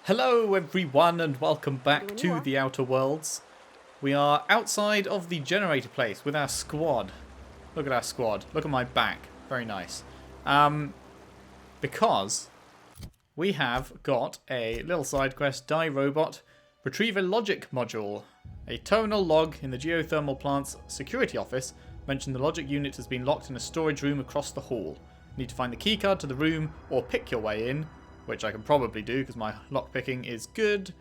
Hello everyone and welcome back to the Outer Worlds. We are outside of the generator place with our squad. Look at our squad. Look at my back. Very nice. Because we have got a little side quest, Die Robot, retrieve a logic module. A terminal log in the geothermal plant's security office mentioned the logic unit has been locked in a storage room across the hall. Need to find the keycard to the room or pick your way in, which I can probably do because my lockpicking is good.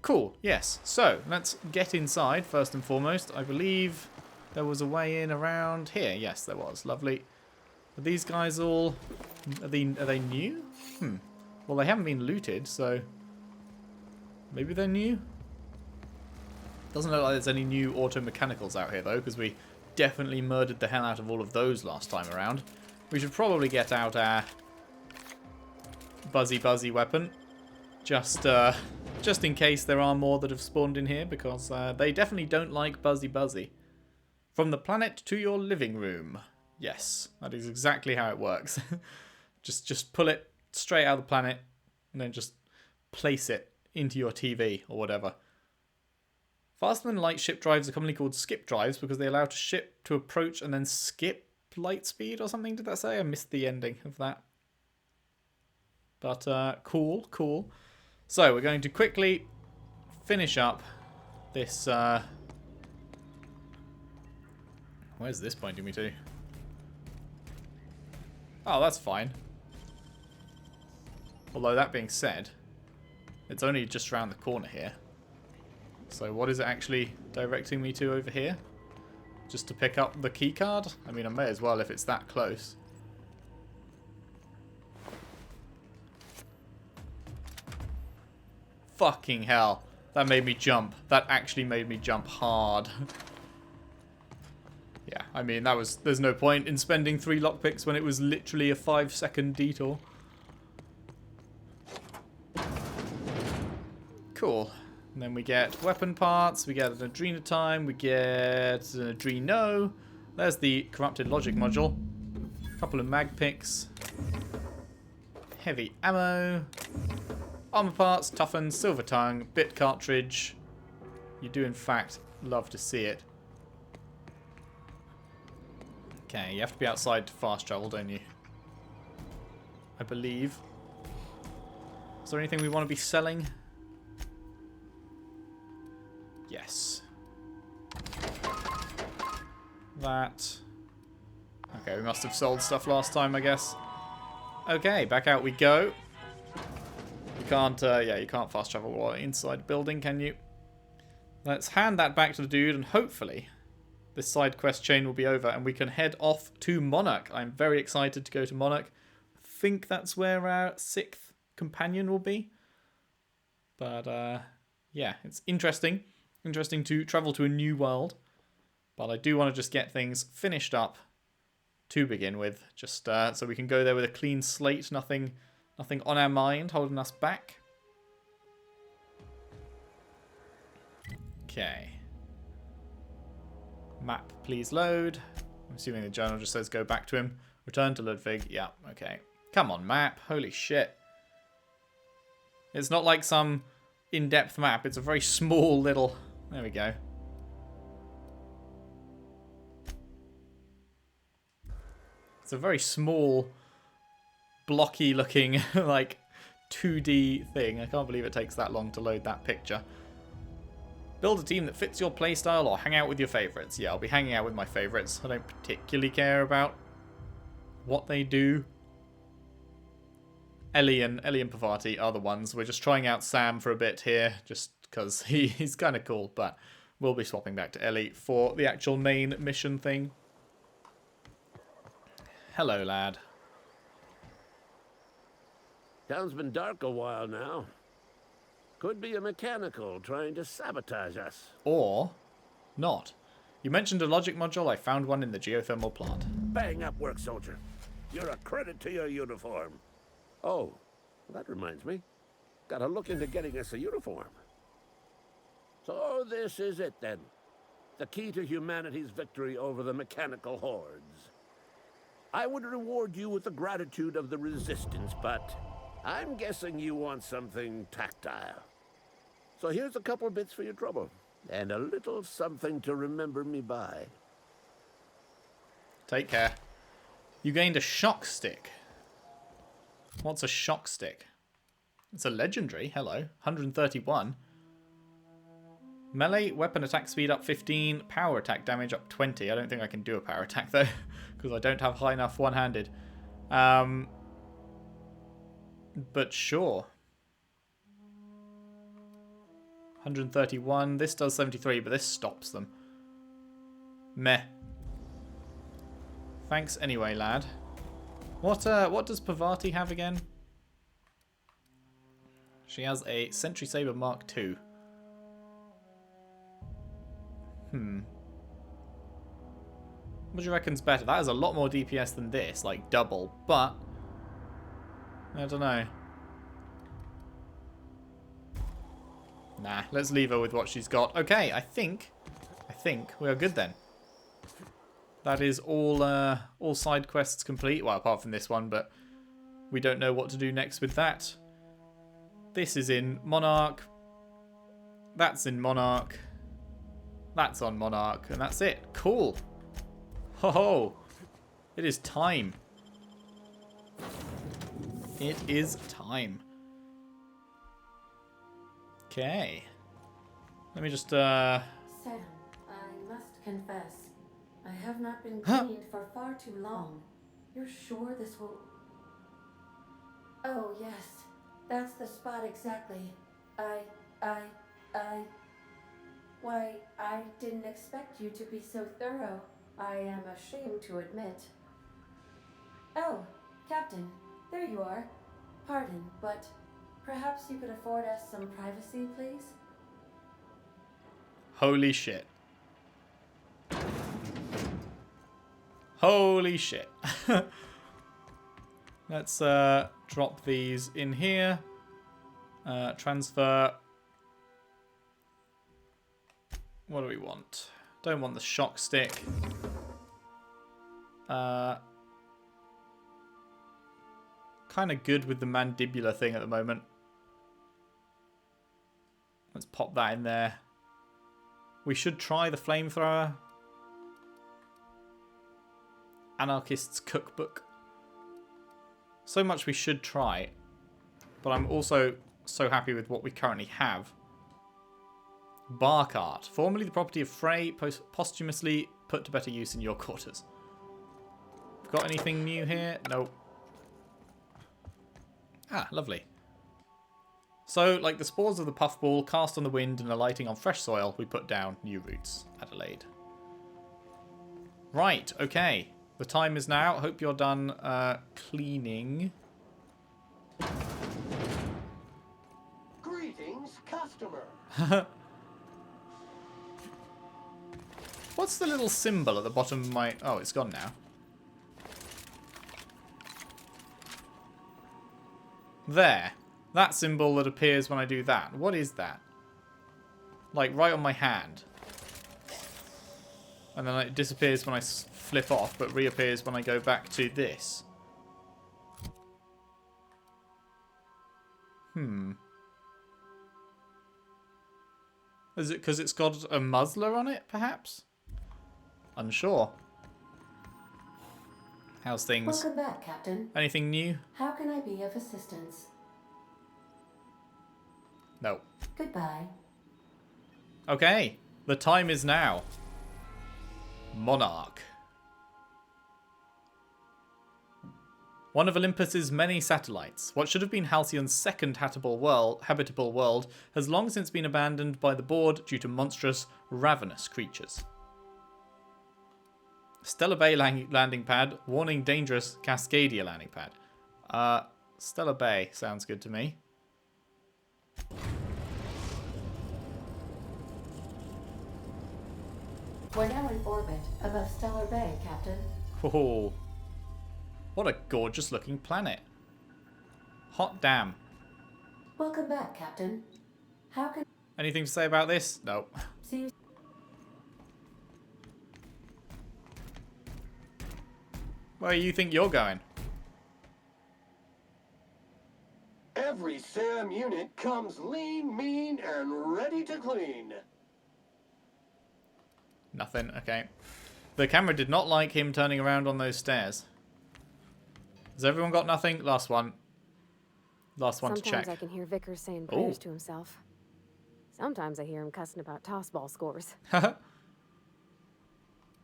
Cool, yes. So, let's get inside first and foremost. I believe there was a way in around here. Yes, there was. Lovely. Are these guys all... Are they new? Well, they haven't been looted, so... Maybe they're new? Doesn't look like there's any new auto mechanicals out here, though, because we definitely murdered the hell out of all of those last time around. We should probably get out our buzzy weapon, just in case there are more that have spawned in here, because they definitely don't like buzzy. From the planet to your living room. Yes, that is exactly how it works. just pull it straight out of the planet and then just place it into your TV or whatever. Faster than light ship drives are commonly called skip drives because they allow a ship to approach and then skip light speed or something. Did that say? I missed the ending of that. But cool. So we're going to quickly finish up this. Where's this pointing me to? Oh, that's fine. Although that being said, it's only just around the corner here. So what is it actually directing me to over here? Just to pick up the key card? I mean, I may as well if it's that close. Fucking hell. That made me jump. That actually made me jump hard. Yeah, I mean, there's no point in spending 3 lockpicks when it was literally a 5-second detour. Cool. And then we get weapon parts, we get an adrenotime, we get an adreno. There's the corrupted logic module. A couple of mag picks. Heavy ammo. Armor parts, toughen, silver tongue, bit cartridge. You do in fact love to see it. Okay, you have to be outside to fast travel, don't you? I believe. Is there anything we want to be selling? Yes. That. Okay, we must have sold stuff last time, I guess. Okay, back out we go. You can't, you can't fast travel while inside a building, can you? Let's hand that back to the dude, and hopefully this side quest chain will be over, and we can head off to Monarch. I'm very excited to go to Monarch. I think that's where our 6th companion will be. But, yeah, it's interesting. Interesting to travel to a new world, but I do want to just get things finished up to begin with, just so we can go there with a clean slate, nothing on our mind holding us back. Okay. Map, please load. I'm assuming the journal just says go back to him. Return to Ludwig. Yeah, okay. Come on, map. Holy shit. It's not like some in-depth map. It's a very small little... There we go. It's a very small, blocky looking, like, 2D thing. I can't believe it takes that long to load that picture. Build a team that fits your playstyle or hang out with your favourites. Yeah, I'll be hanging out with my favourites. I don't particularly care about what they do. Ellie and Pavati are the ones. We're just trying out Sam for a bit here, just because he's kind of cool, but we'll be swapping back to Ellie for the actual main mission thing. Hello, lad. Town's been dark a while now. Could be a mechanical trying to sabotage us. Or not. You mentioned a logic module. I found one in the geothermal plant. Bang up work, soldier. You're a credit to your uniform. Oh, that reminds me. Gotta look into getting us a uniform. So this is it then. The key to humanity's victory over the mechanical hordes. I would reward you with the gratitude of the resistance, but I'm guessing you want something tactile. So here's a couple of bits for your trouble, and a little something to remember me by. Take care. You gained a shock stick. What's a shock stick? It's a legendary. Hello. 131. Melee weapon attack speed up 15. Power attack damage up 20. I don't think I can do a power attack though, because I don't have high enough one-handed. But sure. 131. This does 73, but this stops them. Meh. Thanks anyway, lad. What does Pavati have again? She has a Sentry Saber Mark II. What do you reckon's better? That is a lot more DPS than this, like double, but I don't know. Nah, let's leave her with what she's got. Okay, I think we are good then. That is all side quests complete. Well, apart from this one, but we don't know what to do next with that. This is in Monarch. That's in Monarch. That's on Monarch, and that's it. Cool. Ho ho! It is time. It is time. Okay. Let me just Sam, I must confess, I have not been cleaned for far too long. You're sure this will... Oh, yes. That's the spot exactly. Why, I didn't expect you to be so thorough. I am ashamed to admit. Oh, Captain, there you are. Pardon, but perhaps you could afford us some privacy, please? Holy shit. Holy shit. Let's drop these in here. Transfer. What do we want? Don't want the shock stick. Kind of good with the mandibular thing at the moment. Let's pop that in there. We should try the flamethrower. Anarchist's cookbook. So much we should try. But I'm also so happy with what we currently have. Bark art. Formerly the property of Frey, posthumously put to better use in your quarters. Got anything new here? Nope. Ah, lovely. So, like the spores of the puffball, cast on the wind and alighting on fresh soil, we put down new roots. Adelaide. Right, okay. The time is now. Hope you're done cleaning. Greetings, customer. What's the little symbol at the bottom of my... Oh, it's gone now. There. That symbol that appears when I do that. What is that? Like, right on my hand. And then it disappears when I flip off, but reappears when I go back to this. Is it because it's got a muzzler on it, perhaps? Unsure. How's things? Welcome back, Captain. Anything new? How can I be of assistance? No. Goodbye. Okay. The time is now. Monarch. One of Olympus's many satellites, what should have been Halcyon's second habitable world, has long since been abandoned by the board due to monstrous, ravenous creatures. Stellar Bay landing pad, warning dangerous Cascadia landing pad. Stellar Bay sounds good to me. We're now in orbit above Stellar Bay, Captain. Oh, what a gorgeous looking planet. Hot damn. Welcome back, Captain. How can... Anything to say about this? No. See... Where do you think you're going? Every SAM unit comes lean, mean, and ready to clean. Nothing. Okay. The camera did not like him turning around on those stairs. Has everyone got nothing? Last one. Last one to check. Sometimes I can hear Vickers saying prayers to himself. Sometimes I hear him cussing about tossball scores.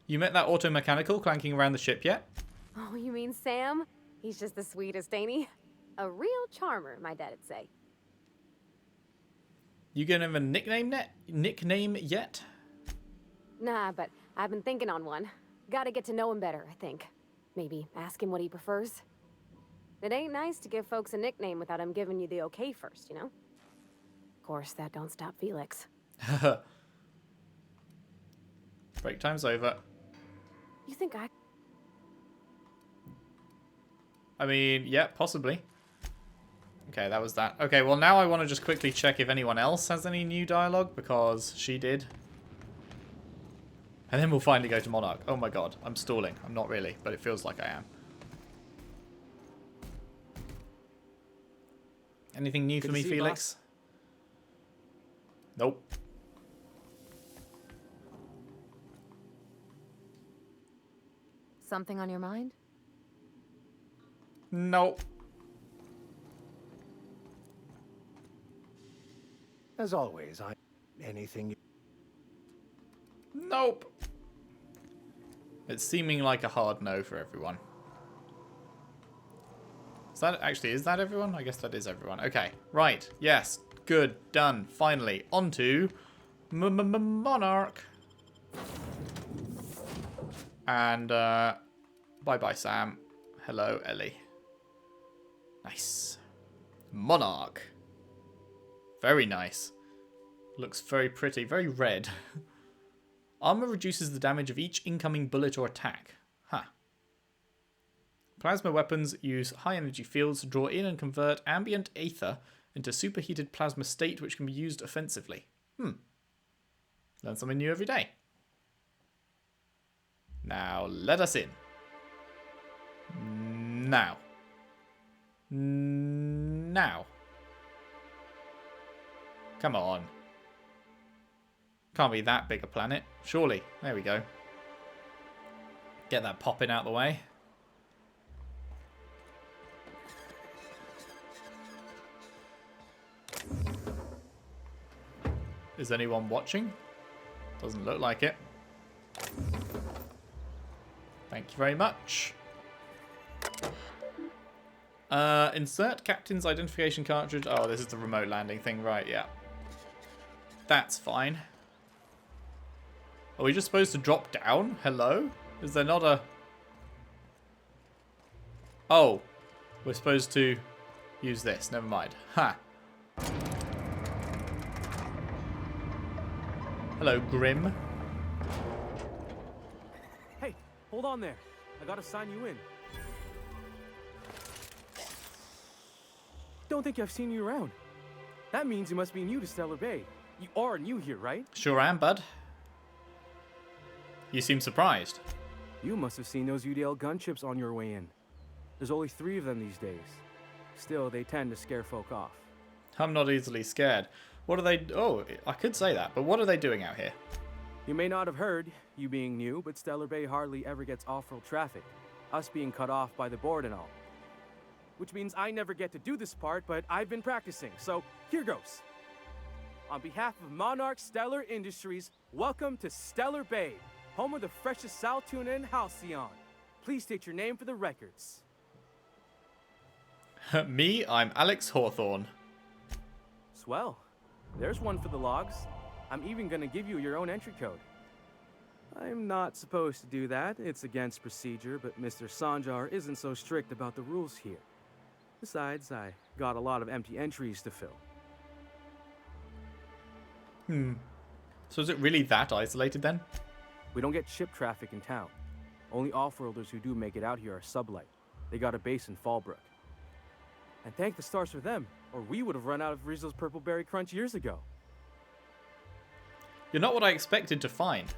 You met that auto-mechanical clanking around the ship yet? Oh, you mean Sam? He's just the sweetest, ain't he? A real charmer, my dad'd say. You gonna have a nickname yet? Nah, but I've been thinking on one. Gotta get to know him better, I think. Maybe ask him what he prefers. It ain't nice to give folks a nickname without him giving you the okay first, you know? Of course, that don't stop Felix. Break time's over. You think I mean, yeah, possibly. Okay, that was that. Okay, well now I want to just quickly check if anyone else has any new dialogue, because she did. And then we'll finally go to Monarch. Oh my god, I'm stalling. I'm not really, but it feels like I am. Anything new for me, Felix? Nope. Something on your mind? Nope. As always, anything. Nope. It's seeming like a hard no for everyone. Is that everyone? I guess that is everyone. Okay, right. Yes, good, done. Finally, on to Monarch. And bye-bye, Sam. Hello, Ellie. Nice. Monarch. Very nice. Looks very pretty, very red. Armor reduces the damage of each incoming bullet or attack. Huh. Plasma weapons use high energy fields to draw in and convert ambient aether into superheated plasma state, which can be used offensively. Learn something new every day. Now, let us in. Now. Now. Come on. Can't be that big a planet, surely. There we go. Get that popping out the way. Is anyone watching? Doesn't look like it. Thank you very much. Insert captain's identification cartridge. Oh, this is the remote landing thing, right? Yeah. That's fine. Are we just supposed to drop down? Hello? Is there not a... Oh. We're supposed to use this. Never mind. Ha. Hello, Grim. Hey, hold on there. I gotta sign you in. Don't think I've seen you around. That means you must be new to Stellar Bay. You are new here, right? Sure am, bud. You seem surprised. You must have seen those UDL gunships on your way in. There's only 3 of them these days. Still, they tend to scare folk off. I'm not easily scared. What are they... Oh, I could say that, but what are they doing out here? You may not have heard, you being new, but Stellar Bay hardly ever gets off-road traffic. Us being cut off by the board and all. Which means I never get to do this part, but I've been practicing, so here goes. On behalf of Monarch Stellar Industries, welcome to Stellar Bay, home of the freshest sal tuna in Halcyon. Please state your name for the records. Me, I'm Alex Hawthorne. Swell. There's one for the logs. I'm even gonna give you your own entry code. I'm not supposed to do that. It's against procedure, but Mr. Sanjar isn't so strict about the rules here. Besides, I got a lot of empty entries to fill. So is it really that isolated then? We don't get ship traffic in town. Only off-worlders who do make it out here are sublight. They got a base in Fallbrook. And thank the stars for them, or we would have run out of Rizzo's Purple Berry Crunch years ago. You're not what I expected to find.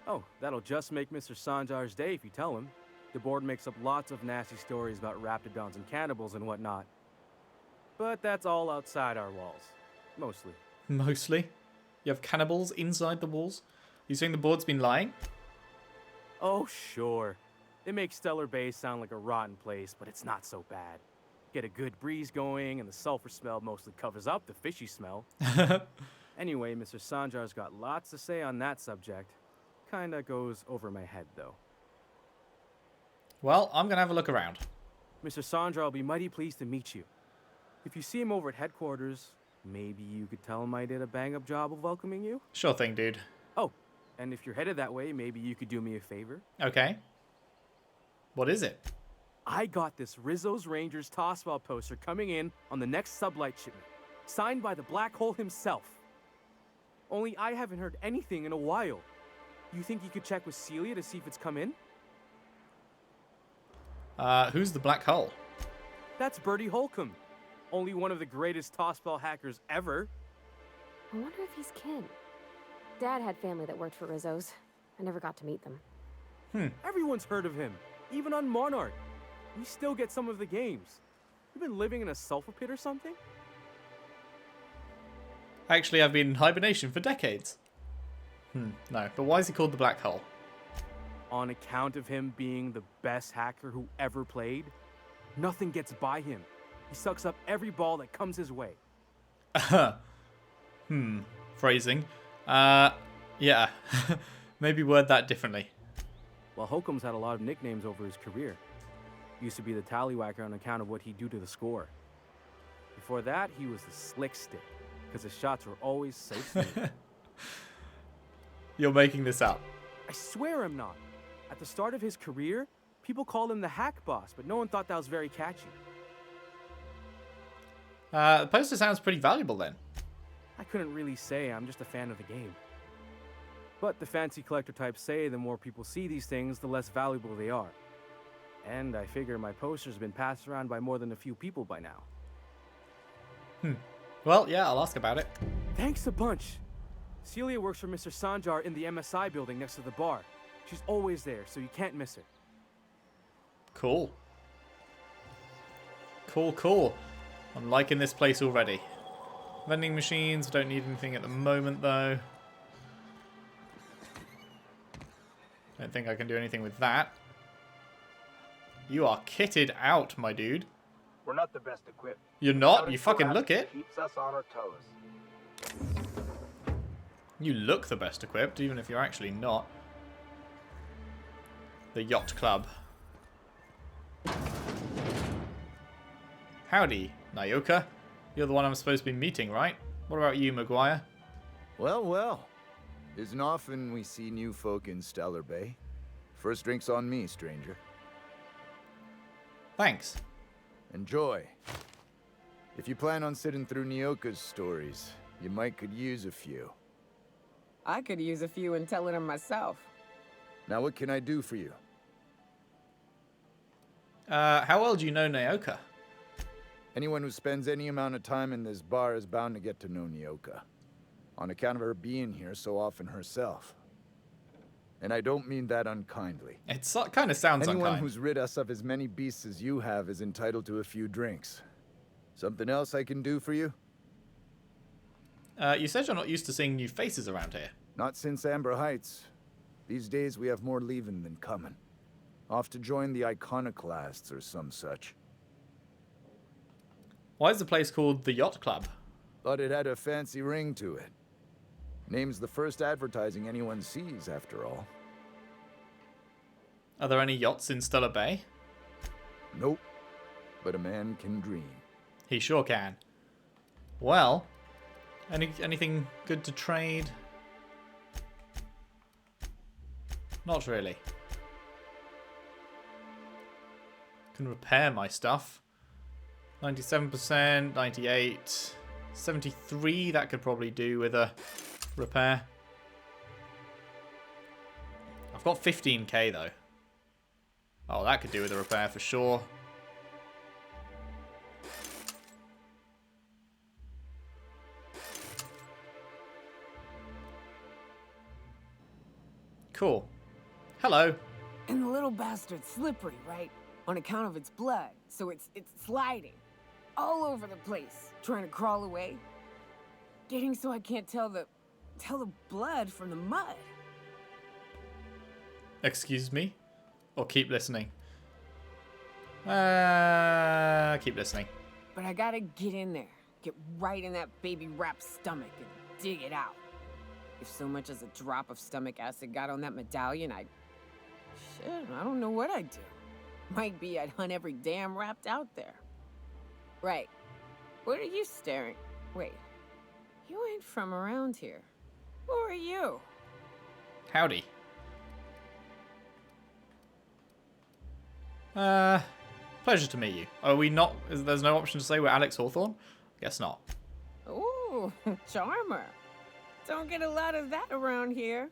Oh, that'll just make Mr. Sanjar's day if you tell him. The board makes up lots of nasty stories about raptidons and cannibals and whatnot. But that's all outside our walls. Mostly. Mostly? You have cannibals inside the walls? You saying the board's been lying? Oh, sure. They make Stellar Bay sound like a rotten place, but it's not so bad. Get a good breeze going, and the sulfur smell mostly covers up the fishy smell. Anyway, Mr. Sanjar's got lots to say on that subject. Kinda goes over my head, though. Well, I'm going to have a look around. Mr. Sanjar will be mighty pleased to meet you. If you see him over at headquarters, maybe you could tell him I did a bang-up job of welcoming you? Sure thing, dude. Oh, and if you're headed that way, maybe you could do me a favor? Okay. What is it? I got this Rizzo's Rangers tossball poster coming in on the next sublight shipment, signed by the Black Hole himself. Only I haven't heard anything in a while. You think you could check with Celia to see if it's come in? Who's the Black Hole? That's Bertie Holcomb, only one of the greatest tossball hackers ever. I wonder if he's kin. Dad had family that worked for Rizzo's. I never got to meet them. Everyone's heard of him, even on Monarch. We still get some of the games. You've been living in a sulfur pit or something? Actually, I've been in hibernation for decades. No, but why is he called the Black Hole? On account of him being the best hacker who ever played, nothing gets by him. He sucks up every ball that comes his way. Phrasing. Yeah. Maybe word that differently. Well, Holcomb's had a lot of nicknames over his career. He used to be the tallywhacker on account of what he'd do to the score. Before that, he was the slick stick, because his shots were always so smooth. You're making this up. I swear I'm not. At the start of his career, people called him the hack boss, but no one thought that was very catchy. The poster sounds pretty valuable then. I couldn't really say, I'm just a fan of the game. But the fancy collector types say the more people see these things, the less valuable they are. And I figure my poster's been passed around by more than a few people by now. Well, yeah, I'll ask about it. Thanks a bunch. Celia works for Mr. Sanjar in the MSI building next to the bar. She's always there, so you can't miss her. Cool. Cool. I'm liking this place already. Vending machines, don't need anything at the moment though. Don't think I can do anything with that. You are kitted out, my dude. We're not the best equipped. You're not? You fucking look it. Keeps us on our toes. You look the best equipped, even if you're actually not. The Yacht Club. Howdy, Nyoka. You're the one I'm supposed to be meeting, right? What about you, Maguire? Well. Isn't often we see new folk in Stellar Bay. First drink's on me, stranger. Thanks. Enjoy. If you plan on sitting through Nyoka's stories, you might could use a few. I could use a few and telling them myself. Now what can I do for you? How well do you know Nyoka? Anyone who spends any amount of time in this bar is bound to get to know Nyoka. On account of her being here so often herself. And I don't mean that unkindly. It kind of sounds Anyone unkind. who's rid us of as many beasts as you have is entitled to a few drinks. Something else I can do for you? You said you're not used to seeing new faces around here. Not since Amber Heights. These days we have more leaving than coming. Off to join the iconoclasts or some such. Why is the place called the Yacht Club? Thought it had a fancy ring to it. Name's the first advertising anyone sees, after all. Are there any yachts in Stellar Bay? Nope. But a man can dream. He sure can. Well, anything good to trade? Not really. Can repair my stuff. 97%, 98, 73, that could probably do with a repair. I've got 15k though. Oh, that could do with a repair for sure. Cool. Hello. And the little bastard's slippery, right? On account of its blood, so it's sliding. all over the place, trying to crawl away. Getting so I can't tell the blood from the mud. Excuse me? Or keep listening? Keep listening. But I gotta get in there, get right in that baby rap's stomach and dig it out. If so much as a drop of stomach acid got on that medallion, shit, I don't know what I'd do. Might be I'd hunt every damn rapt out there. Right. What are you staring? Wait. You ain't from around here. Who are you? Howdy. Pleasure to meet you. Are we not? There's no option to say we're Alex Hawthorne? Guess not. Ooh, charmer. Don't get a lot of that around here.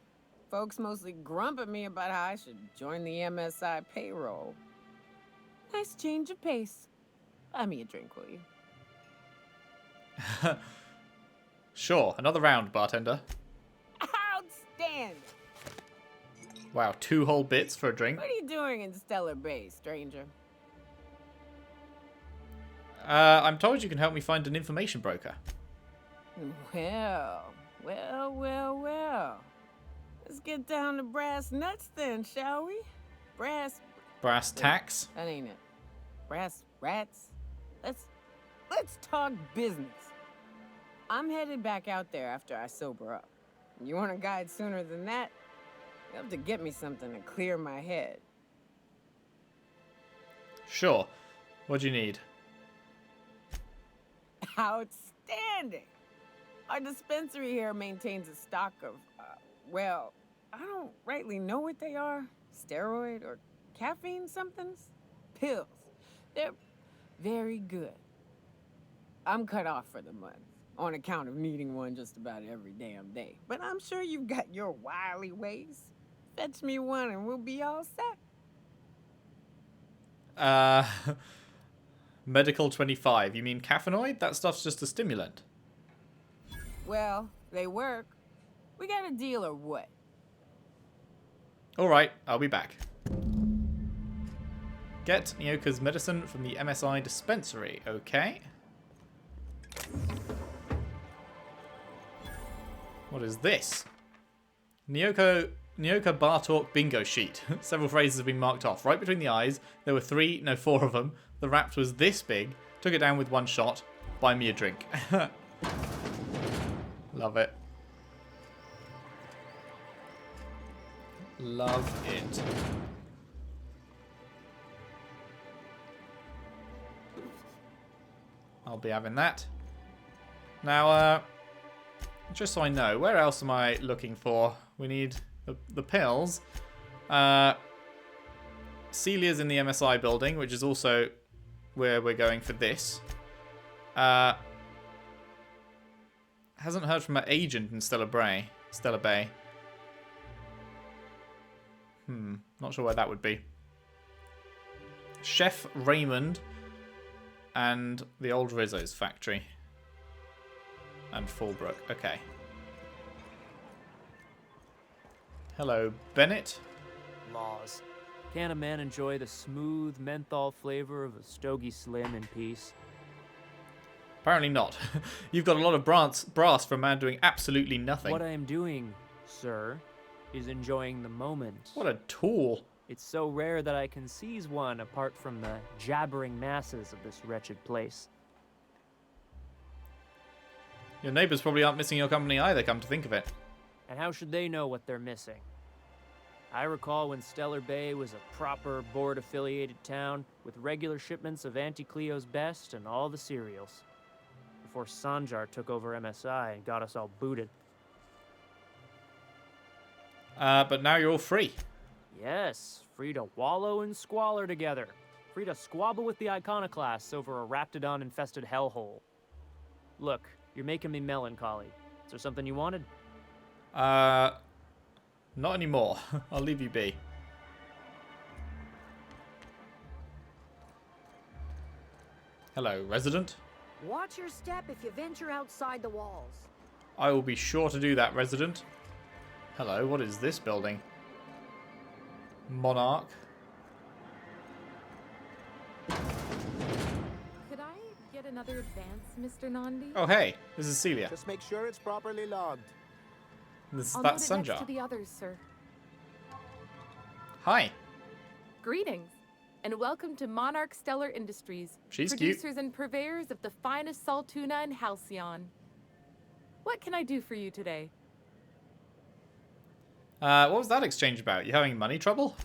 Folks mostly grump at me about how I should join the MSI payroll. Nice change of pace. Buy me a drink, will you? Sure. Another round, bartender. Outstanding. Wow, 2 whole bits for a drink. What are you doing in Stellar Bay, stranger? I'm told you can help me find an information broker. Well. Let's get down to brass nuts then, shall we? Brass tacks? That ain't it. Brass rats? Let's talk business. I'm headed back out there after I sober up. You want a guide sooner than that? You have to get me something to clear my head. Sure. What do you need? Outstanding! Our dispensary here maintains a stock of, well, I don't rightly know what they are. Steroid or caffeine somethings? Pills. They're very good. I'm cut off for the month, on account of needing one just about every damn day. But I'm sure you've got your wily ways. Fetch me one and we'll be all set. Medical 25. You mean caffeinoid? That stuff's just a stimulant. Well, they work. We got a deal or what? Alright, I'll be back. Get Nyoka's medicine from the MSI dispensary. Okay. What is this? Nyoka bar talk bingo sheet. Several phrases have been marked off. Right between the eyes, there were 4 of them. The rapt was this big. Took it down with one shot. Buy me a drink. Love it. Love it. I'll be having that. Now, just so I know, where else am I looking for? We need the pills. Celia's in the MSI building, which is also where we're going for this. Hasn't heard from her agent in Stellar Bay. Not sure where that would be. Chef Raymond and the old Rizzo's factory. And Fallbrook. Okay. Hello, Bennett. Laws. Can a man enjoy the smooth menthol flavor of a Stogie Slim in peace? Apparently not. You've got a lot of brass for a man doing absolutely nothing. What I am doing, sir, is enjoying the moment. What a tool. It's so rare that I can seize one apart from the jabbering masses of this wretched place. Your neighbors probably aren't missing your company either, come to think of it. And how should they know what they're missing? I recall when Stellar Bay was a proper board-affiliated town with regular shipments of Auntie Cleo's best and all the cereals. Before Sanjar took over MSI and got us all booted. But now you're all free. Yes, free to wallow in squalor together. Free to squabble with the iconoclasts over a raptidon-infested hellhole. Look, you're making me melancholy. Is there something you wanted? Not anymore. I'll leave you be. Hello, resident. Watch your step if you venture outside the walls. I will be sure to do that, resident. Hello, what is this building? Monarch. Could I get an another advance, Mr. Nandi? Oh, hey. This is Celia. Just make sure it's properly logged. That's note it next Sanjar. to the others, sir. Hi. Greetings, and welcome to Monarch Stellar Industries, She's cute. producers and purveyors of the finest salt tuna in Halcyon. What can I do for you today? What was that exchange about? You having money trouble?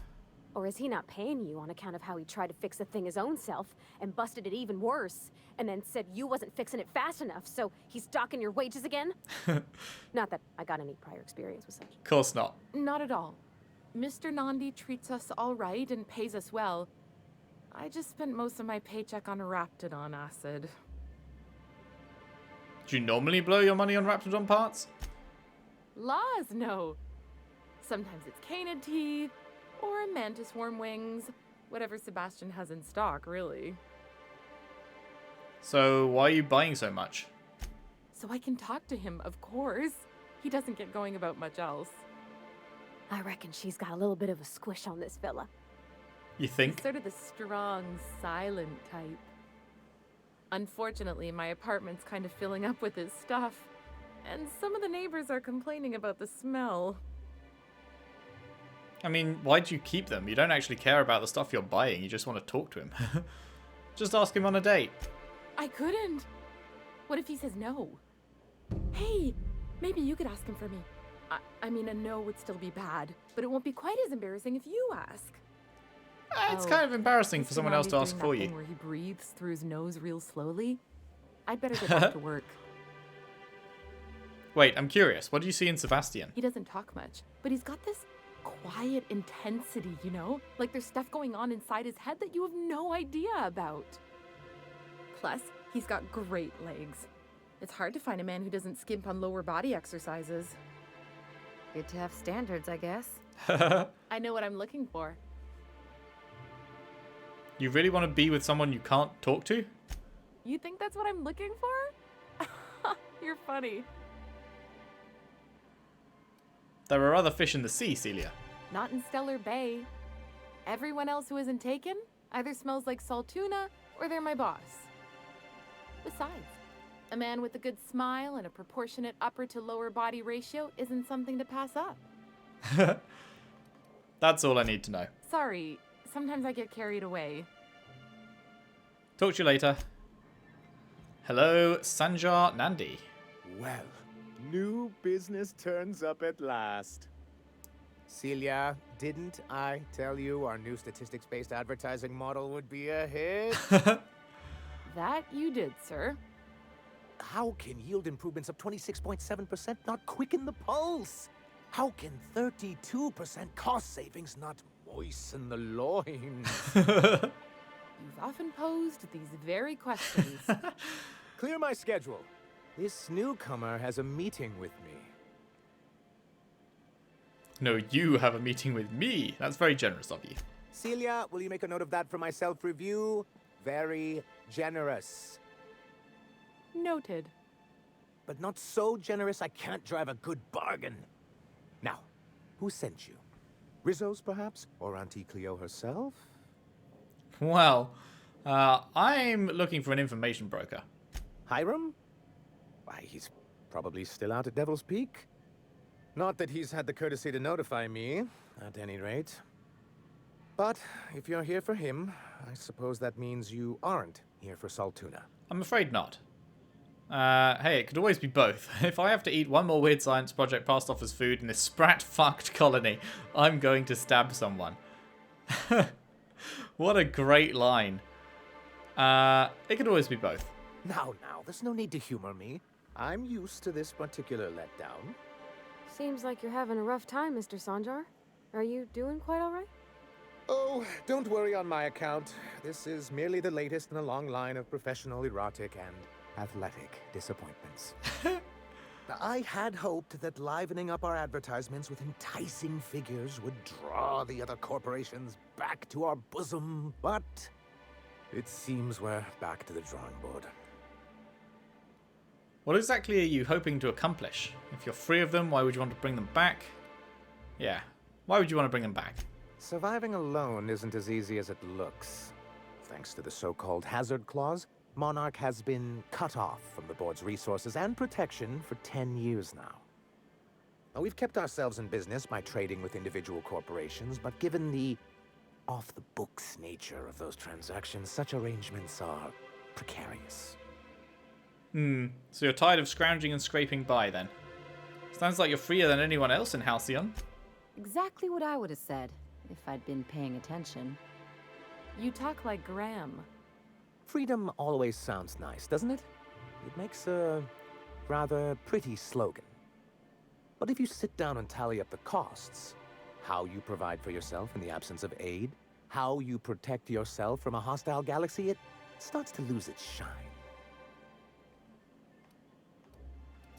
Or is he not paying you on account of how he tried to fix the thing his own self and busted it even worse, and then said you wasn't fixing it fast enough, so he's docking your wages again? Not that I got any prior experience with such. Of course not. Not at all. Mr. Nandi treats us all right and pays us well. I just spent most of my paycheck on Raptidon acid. Do you normally blow your money on Raptidon parts? Laws, no. Sometimes it's canid teeth, or a mantis worm wings. Whatever Sebastian has in stock, really. So why are you buying so much? So I can talk to him, of course. He doesn't get going about much else. I reckon she's got a little bit of a squish on this fella. You think? He's sort of the strong, silent type. Unfortunately, my apartment's kind of filling up with his stuff, and some of the neighbors are complaining about the smell. I mean, why do you keep them? You don't actually care about the stuff you're buying. You just want to talk to him. Just ask him on a date. I couldn't. What if he says no? Hey, maybe you could ask him for me. I mean, a no would still be bad, but it won't be quite as embarrassing if you ask. It's kind of embarrassing for someone else to ask for you. Where he breathes through his nose real slowly. I'd better get back to work. Wait, I'm curious. What do you see in Sebastian? He doesn't talk much, but he's got this quiet intensity, you know? Like there's stuff going on inside his head that you have no idea about. Plus, he's got great legs. It's hard to find a man who doesn't skimp on lower body exercises. Good to have standards, I guess. I know what I'm looking for. You really want to be with someone you can't talk to? You think that's what I'm looking for? You're funny. There are other fish in the sea, Celia. Not in Stellar Bay. Everyone else who isn't taken either smells like salt tuna or they're my boss. Besides, a man with a good smile and a proportionate upper to lower body ratio isn't something to pass up. That's all I need to know. Sorry, sometimes I get carried away. Talk to you later. Hello, Sanjar Nandi. Well, new business turns up at last. Celia, didn't I tell you our new statistics-based advertising model would be a hit? That you did, sir. How can yield improvements of 26.7% not quicken the pulse? How can 32% cost savings not moisten the loins? You've often posed these very questions. Clear my schedule. This newcomer has a meeting with me. No, you have a meeting with me. That's very generous of you. Celia, will you make a note of that for my self-review? Very generous. Noted. But not so generous I can't drive a good bargain. Now, who sent you? Rizzo's, perhaps? Or Auntie Cleo herself? Well, I'm looking for an information broker. Hiram? Why, he's probably still out at Devil's Peak. Not that he's had the courtesy to notify me, at any rate. But if you're here for him, I suppose that means you aren't here for Saltuna. I'm afraid not. Hey, it could always be both. If I have to eat one more weird science project passed off as food in this sprat-fucked colony, I'm going to stab someone. What a great line. It could always be both. Now, there's no need to humor me. I'm used to this particular letdown. Seems like you're having a rough time, Mr. Sanjar. Are you doing quite all right? Oh, don't worry on my account. This is merely the latest in a long line of professional erotic and athletic disappointments. I had hoped that livening up our advertisements with enticing figures would draw the other corporations back to our bosom, but it seems we're back to the drawing board. What exactly are you hoping to accomplish? If you're free of them, why would you want to bring them back? Yeah, why would you want to bring them back? Surviving alone isn't as easy as it looks. Thanks to the so-called hazard clause, Monarch has been cut off from the board's resources and protection for 10 years now. Now, we've kept ourselves in business by trading with individual corporations, but given the off-the-books nature of those transactions, such arrangements are precarious. So you're tired of scrounging and scraping by, then? Sounds like you're freer than anyone else in Halcyon. Exactly what I would have said, if I'd been paying attention. You talk like Graham. Freedom always sounds nice, doesn't it? It makes a rather pretty slogan. But if you sit down and tally up the costs, how you provide for yourself in the absence of aid, how you protect yourself from a hostile galaxy, it starts to lose its shine.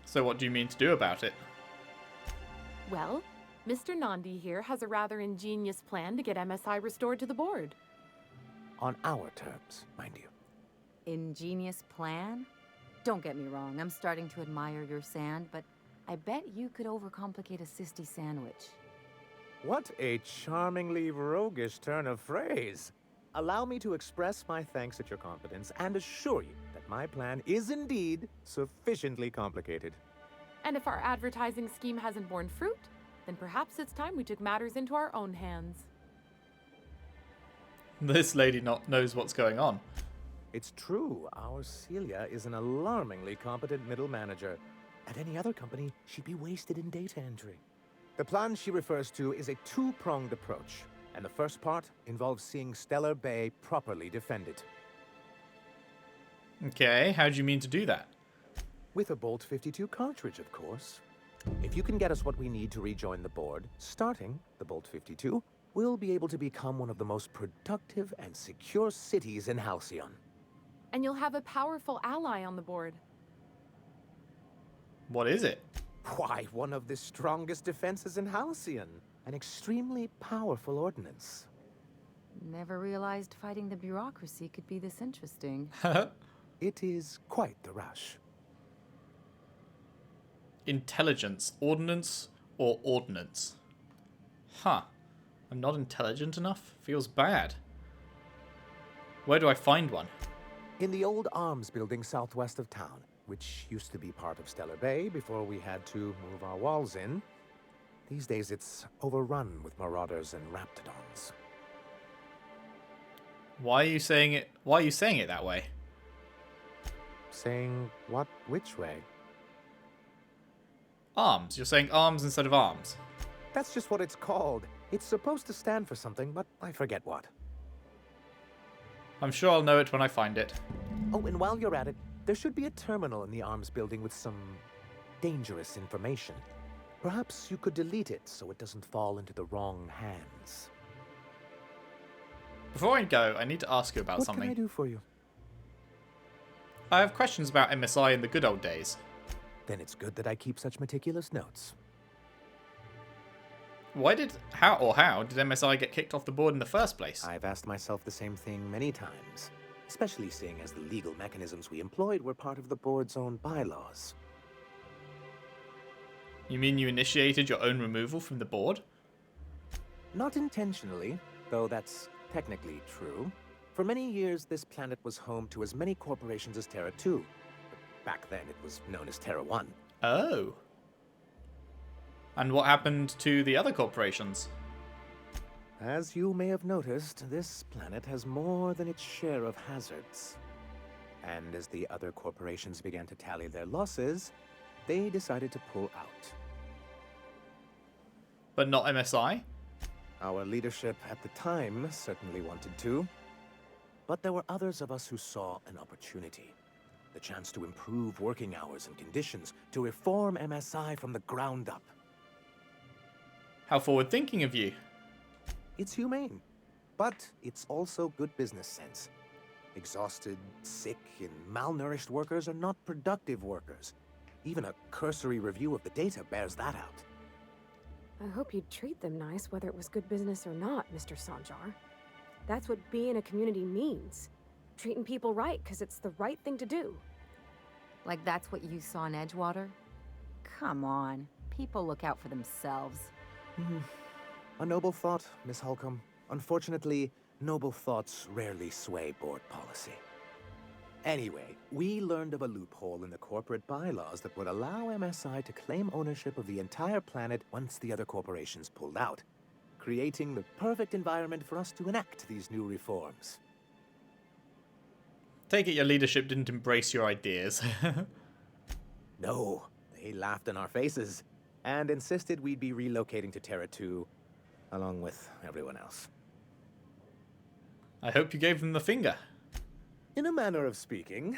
So what do you mean to do about it? Well, Mr. Nandi here has a rather ingenious plan to get MSI restored to the board. On our terms, mind you. Ingenious plan? Don't get me wrong, I'm starting to admire your sand, but I bet you could overcomplicate a sisty sandwich. What a charmingly roguish turn of phrase. Allow me to express my thanks at your confidence and assure you that my plan is indeed sufficiently complicated. And if our advertising scheme hasn't borne fruit, then perhaps it's time we took matters into our own hands. This lady knows what's going on. It's true, our Celia is an alarmingly competent middle manager. At any other company, she'd be wasted in data entry. The plan she refers to is a two-pronged approach, and the first part involves seeing Stellar Bay properly defended. Okay, how do you mean to do that? With a Bolt 52 cartridge, of course. If you can get us what we need to rejoin the board, starting the Bolt 52, we'll be able to become one of the most productive and secure cities in Halcyon. And you'll have a powerful ally on the board. What is it? Why, one of the strongest defenses in Halcyon. An extremely powerful ordnance. Never realized fighting the bureaucracy could be this interesting. It is quite the rush. Intelligence, ordnance, or ordnance? Huh. I'm not intelligent enough? Feels bad. Where do I find one? In the old arms building southwest of town, which used to be part of Stellar Bay before we had to move our walls in. These days it's overrun with marauders and raptidons. Why are you saying it that way? Saying what? Which way? Arms. You're saying arms instead of arms. That's just what it's called. It's supposed to stand for something, but I forget what. I'm sure I'll know it when I find it. Oh, and while you're at it, there should be a terminal in the arms building with some dangerous information. Perhaps you could delete it so it doesn't fall into the wrong hands. Before I go, I need to ask you about something. What can I do for you? I have questions about MSI in the good old days. Then it's good that I keep such meticulous notes. How did MSI get kicked off the board in the first place? I've asked myself the same thing many times, especially seeing as the legal mechanisms we employed were part of the board's own bylaws. You mean you initiated your own removal from the board? Not intentionally, though that's technically true. For many years, this planet was home to as many corporations as Terra 2. But back then, it was known as Terra 1. Oh. And what happened to the other corporations? As you may have noticed, this planet has more than its share of hazards. And as the other corporations began to tally their losses, they decided to pull out. But not MSI? Our leadership at the time certainly wanted to. But there were others of us who saw an opportunity. The chance to improve working hours and conditions, to reform MSI from the ground up. How forward-thinking of you. It's humane, but it's also good business sense. Exhausted, sick, and malnourished workers are not productive workers. Even a cursory review of the data bears that out. I hope you'd treat them nice, whether it was good business or not, Mr. Sanjar. That's what being a community means. Treating people right, because it's the right thing to do. Like that's what you saw in Edgewater? Come on, people look out for themselves. A noble thought, Miss Holcomb. Unfortunately, noble thoughts rarely sway board policy. Anyway, we learned of a loophole in the corporate bylaws that would allow MSI to claim ownership of the entire planet once the other corporations pulled out, creating the perfect environment for us to enact these new reforms. Take it your leadership didn't embrace your ideas. No, they laughed in our faces and insisted we'd be relocating to Terra 2 along with everyone else. I hope you gave them the finger. In a manner of speaking,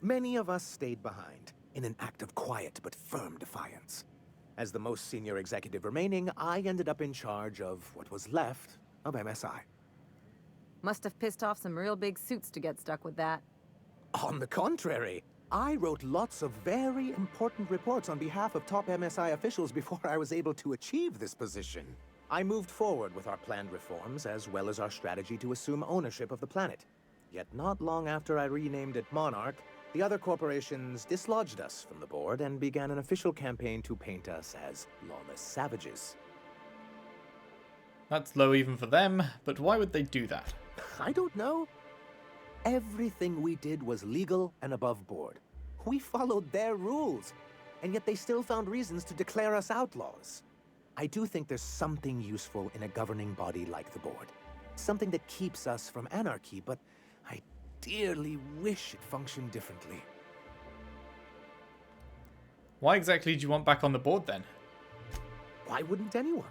many of us stayed behind in an act of quiet but firm defiance. As the most senior executive remaining, I ended up in charge of what was left of MSI. Must have pissed off some real big suits to get stuck with that. On the contrary, I wrote lots of very important reports on behalf of top MSI officials before I was able to achieve this position. I moved forward with our planned reforms as well as our strategy to assume ownership of the planet. Yet not long after I renamed it Monarch, the other corporations dislodged us from the board and began an official campaign to paint us as lawless savages. That's low even for them, but why would they do that? I don't know. Everything we did was legal and above board. We followed their rules, and yet they still found reasons to declare us outlaws. I do think there's something useful in a governing body like the board. Something that keeps us from anarchy, but I dearly wish it functioned differently. Why exactly do you want back on the board then? Why wouldn't anyone?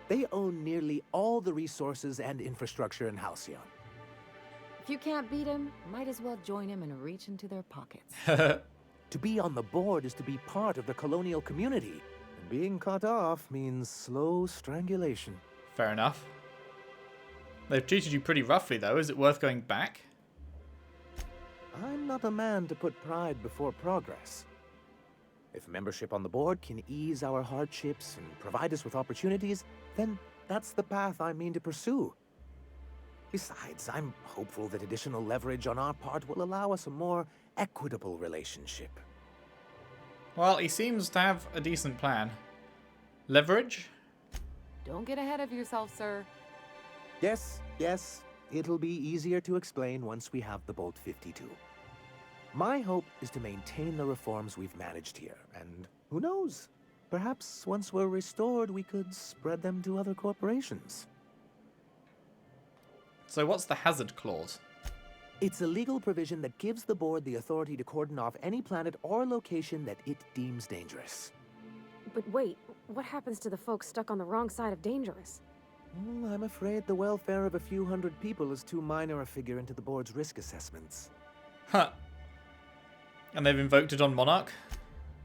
They own nearly all the resources and infrastructure in Halcyon. If you can't beat him, might as well join him and reach into their pockets. To be on the board is to be part of the colonial community, and being cut off means slow strangulation. Fair enough. They've treated you pretty roughly though, is it worth going back? I'm not a man to put pride before progress. If membership on the board can ease our hardships and provide us with opportunities, then that's the path I mean to pursue. Besides, I'm hopeful that additional leverage on our part will allow us a more equitable relationship. Well, he seems to have a decent plan. Leverage? Don't get ahead of yourself, sir. Yes, it'll be easier to explain once we have the Bolt 52. My hope is to maintain the reforms we've managed here, and who knows? Perhaps once we're restored, we could spread them to other corporations. So what's the hazard clause? It's a legal provision that gives the board the authority to cordon off any planet or location that it deems dangerous. But wait, what happens to the folks stuck on the wrong side of dangerous? Well, I'm afraid the welfare of a few hundred people is too minor a figure into the board's risk assessments. Huh. And they've invoked it on Monarch?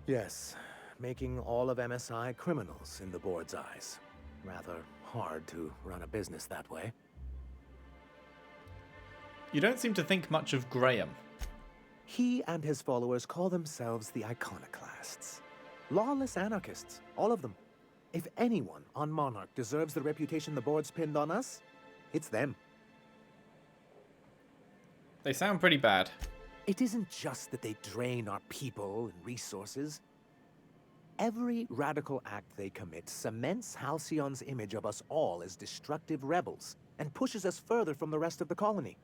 Yes, making all of MSI criminals in the board's eyes. Rather hard to run a business that way. You don't seem to think much of Graham. He and his followers call themselves the Iconoclasts. Lawless anarchists, all of them. If anyone on Monarch deserves the reputation the board's pinned on us, it's them. They sound pretty bad. It isn't just that they drain our people and resources. Every radical act they commit cements Halcyon's image of us all as destructive rebels and pushes us further from the rest of the colony.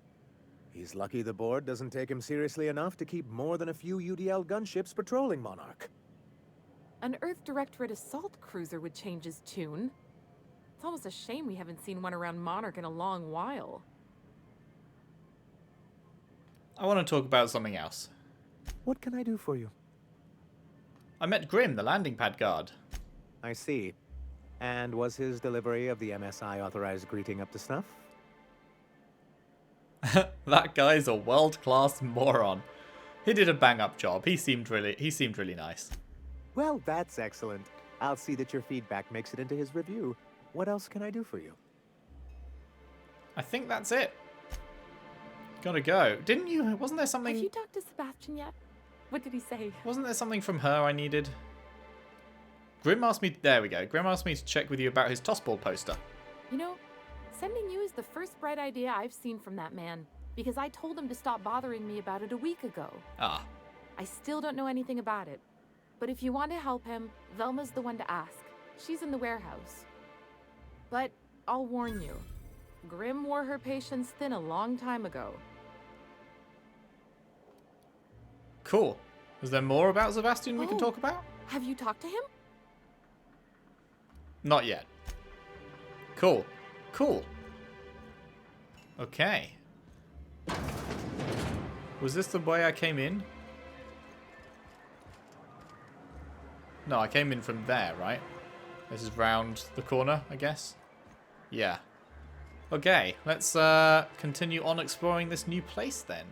He's lucky the board doesn't take him seriously enough to keep more than a few UDL gunships patrolling Monarch. An Earth Directorate assault cruiser would change his tune. It's almost a shame we haven't seen one around Monarch in a long while. I want to talk about something else. What can I do for you? I met Grim, the landing pad guard. I see. And was his delivery of the MSI authorized greeting up to snuff? That guy's a world-class moron. He did a bang-up job. He seemed really nice. Well, that's excellent. I'll see that your feedback makes it into his review. What else can I do for you? I think that's it. Gotta go. Didn't you? Wasn't there something? Have you talked to Sebastian yet? What did he say? Wasn't there something from her I needed? Grim asked me. There we go. Grim asked me to check with you about his tossball poster. You know, sending you is the first bright idea I've seen from that man, because I told him to stop bothering me about it a week ago. Ah. I still don't know anything about it. But if you want to help him, Velma's the one to ask. She's in the warehouse. But I'll warn you, Grim wore her patience thin a long time ago. Cool. Is there more about Sebastian we can talk about? Have you talked to him? Not yet. Cool. Cool. Okay. Was this the way I came in? No, I came in from there, right? This is round the corner, I guess. Yeah. Okay, let's continue on exploring this new place then.